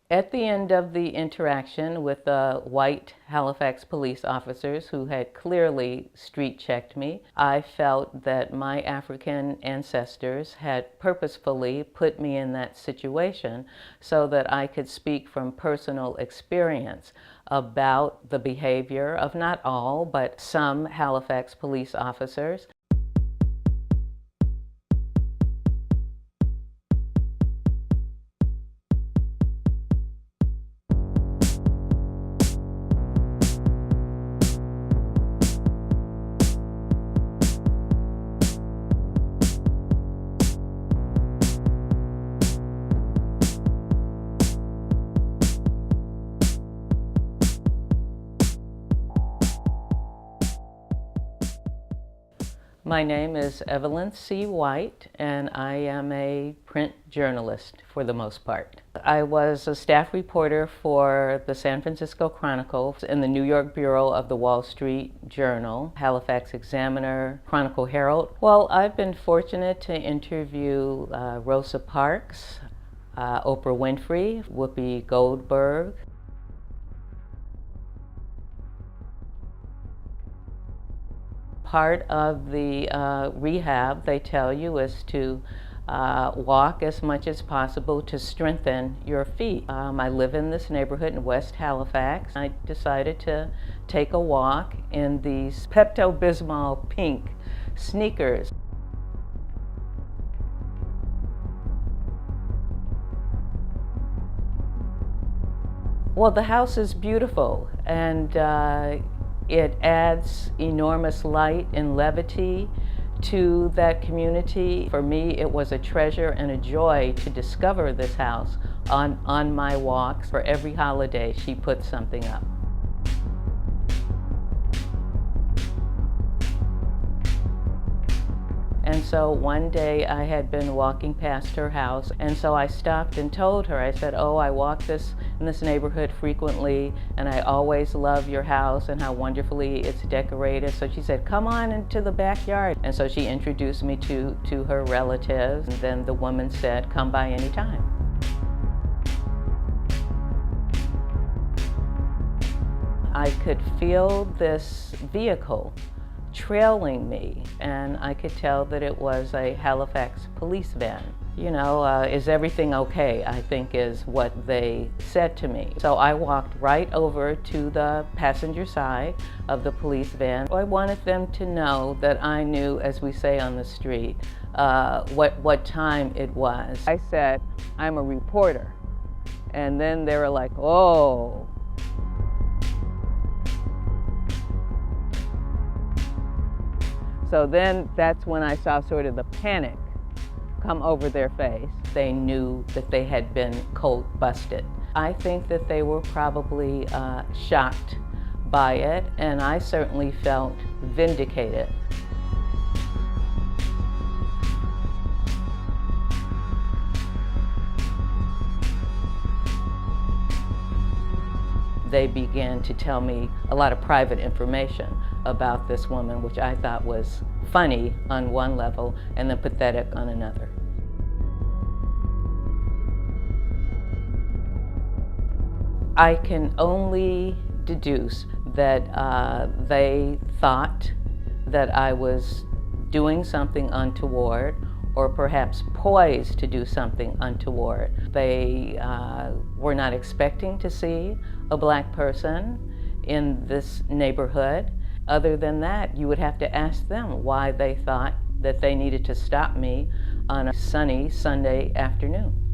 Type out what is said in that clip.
At the end of the interaction with the white Halifax police officers who had clearly street-checked me, I felt that my African ancestors had purposefully put me in that situation so that I could speak from personal experience about the behavior of not all, but some Halifax police officers. My name is Evelyn C. White, and I am a print journalist for the most part. I was a staff reporter for the San Francisco Chronicle in the New York Bureau of the Wall Street Journal, Halifax Examiner, Chronicle Herald. Well, I've been fortunate to interview Rosa Parks, Oprah Winfrey, Whoopi Goldberg. Part of the rehab, they tell you, is to walk as much as possible to strengthen your feet. I live in this neighborhood in West Halifax. I decided to take a walk in these Pepto-Bismol pink sneakers. Well, the house is beautiful, and it adds enormous light and levity to that community. For me, it was a treasure and a joy to discover this house on my walks. For every holiday, she put something up. And so one day I had been walking past her house, and so I stopped and told her, I said, oh, I walk in this neighborhood frequently, and I always love your house and how wonderfully it's decorated. So she said, come on into the backyard. And so she introduced me to her relatives, and then the woman said, come by anytime. I could feel this vehicle trailing me, and I could tell that it was a Halifax police van. You know, is everything okay, I think is what they said to me. So I walked right over to the passenger side of the police van. I wanted them to know that I knew, as we say on the street, what time it was. I said, I'm a reporter. And then they were like, oh. So then that's when I saw sort of the panic come over their face. They knew that they had been cold busted. I think that they were probably shocked by it, and I certainly felt vindicated. They began to tell me a lot of private information about this woman, which I thought was funny on one level and then pathetic on another. I can only deduce that they thought that I was doing something untoward, or perhaps poised to do something untoward. They were not expecting to see a black person in this neighborhood. Other than that, you would have to ask them why they thought that they needed to stop me on a sunny Sunday afternoon.